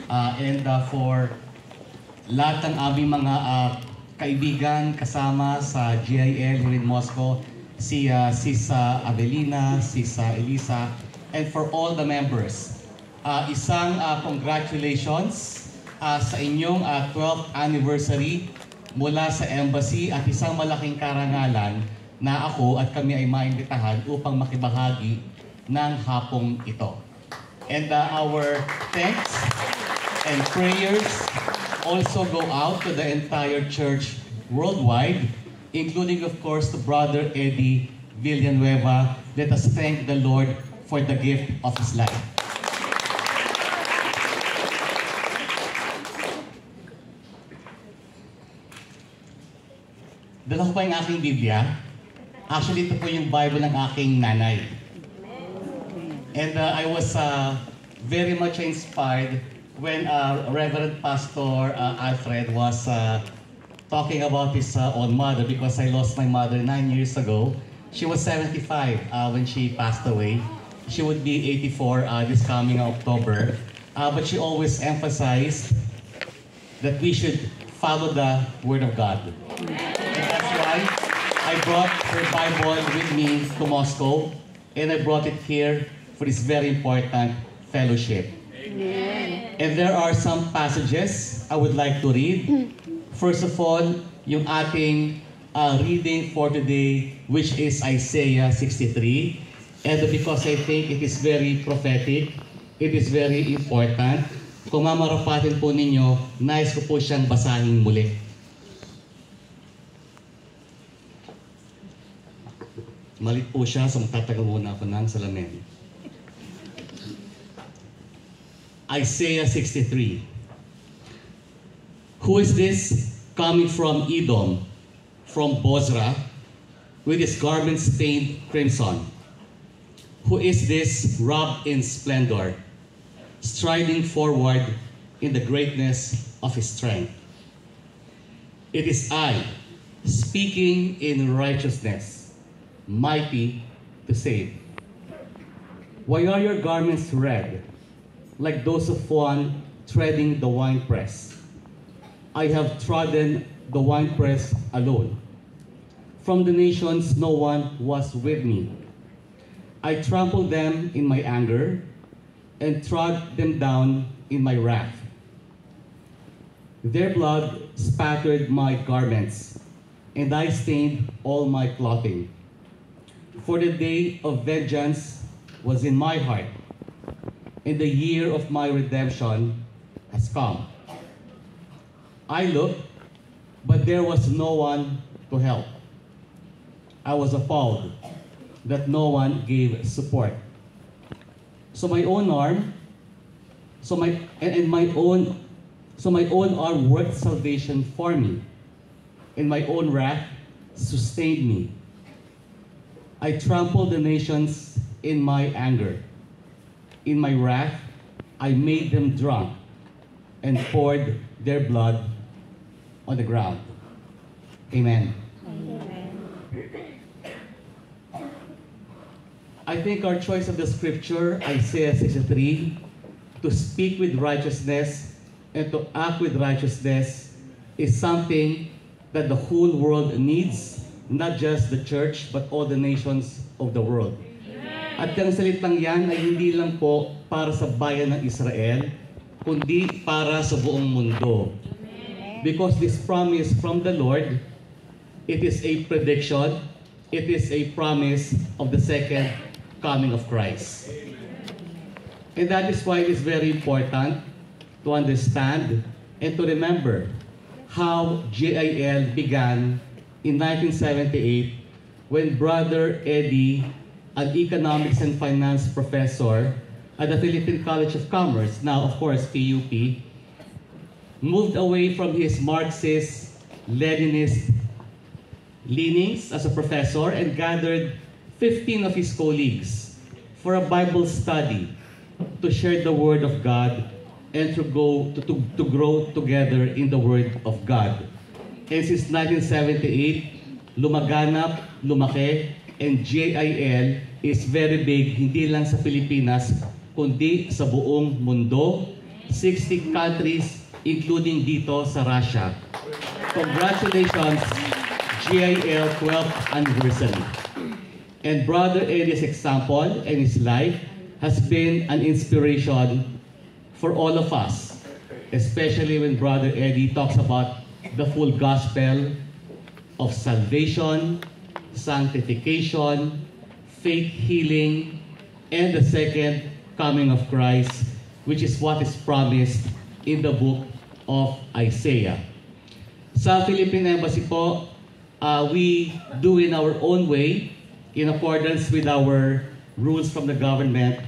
and for lahat ng aming mga kaibigan kasama sa GIL here in Moscow, si Sis Avelina, Sis Elisa, and for all the members. Isang congratulations sa inyong 12th anniversary mula sa embassy at isang malaking karangalan na ako at kami ay maimbitahan upang makibahagi ng hapong ito. And our thanks and prayers also go out to the entire church worldwide, including of course to Brother Eddie Villanueva. Let us thank the Lord for the gift of his life. Dala ko pa yung aking Biblia. Actually, ito po yung Bible ng aking nanay. And I was very much inspired when Reverend Pastor Alfred was talking about his own mother, because I lost my mother 9 years ago. She was 75 when she passed away. She would be 84 this coming October. But she always emphasized that we should follow the Word of God. And that's why I brought her Bible with me to Moscow, and I brought it here for this very important fellowship. Amen. And there are some passages I would like to read. First of all, yung ating reading for today, which is Isaiah 63. And because I think it is very prophetic, it is very important, kung mamarapatin po ninyo, nais ko po siyang basahin muli. Malit po siya, so magtatagal muna ako ng salamin. Isaiah 63. Who is this coming from Edom, from Bozrah, with his garments stained crimson? Who is this robed in splendor, striding forward in the greatness of his strength? It is I, speaking in righteousness, mighty to save. Why are your garments red, like those of one treading the winepress? I have trodden the winepress alone. From the nations no one was with me. I trampled them in my anger and trod them down in my wrath. Their blood spattered my garments, and I stained all my clothing. For the day of vengeance was in my heart, and the year of my redemption has come. I looked, but there was no one to help. I was appalled that no one gave support. So my own arm worked salvation for me, and my own wrath sustained me. I trampled the nations in my anger. In my wrath, I made them drunk and poured their blood on the ground. Amen. I think our choice of the scripture, Isaiah 63, to speak with righteousness and to act with righteousness, is something that the whole world needs, not just the church, but all the nations of the world. At ang salitang yan ay hindi lang po para sa bayan ng Israel, kundi para sa buong mundo. Because this promise from the Lord, it is a prediction, it is a promise of the second coming of Christ. And that is why it is very important to understand and to remember how GIL began in 1978 when Brother Eddie, an economics and finance professor at the Philippine College of Commerce, now of course PUP, moved away from his Marxist, Leninist leanings as a professor and gathered 15 of his colleagues for a Bible study to share the Word of God and to grow together in the Word of God. And since 1978, lumaganap, lumaki, and GIL is very big, hindi lang sa Pilipinas, kundi sa buong mundo. 60 countries, including dito sa Russia. Congratulations, GIL 12th anniversary. And Brother Eddie's example and his life has been an inspiration for all of us, especially when Brother Eddie talks about the full gospel of salvation, sanctification, faith healing, and the second coming of Christ, which is what is promised in the book of Isaiah. Sa Philippine Embassy po, we do in our own way, in accordance with our rules from the government,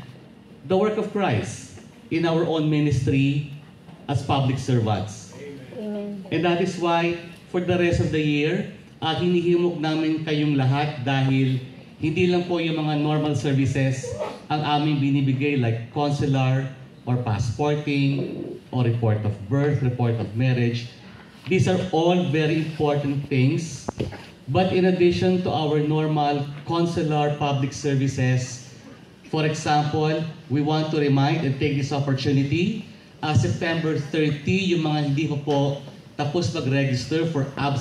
the work of Christ in our own ministry as public servants. Amen. And that is why, for the rest of the year, hinihimok namin kayong lahat dahil hindi lang po yung mga normal services ang aming binibigay like consular or passporting or report of birth, report of marriage. These are all very important things. But in addition to our normal consular public services, for example, we want to remind and take this opportunity, September 30, yung mga hindi pa po tapos mag-register for absent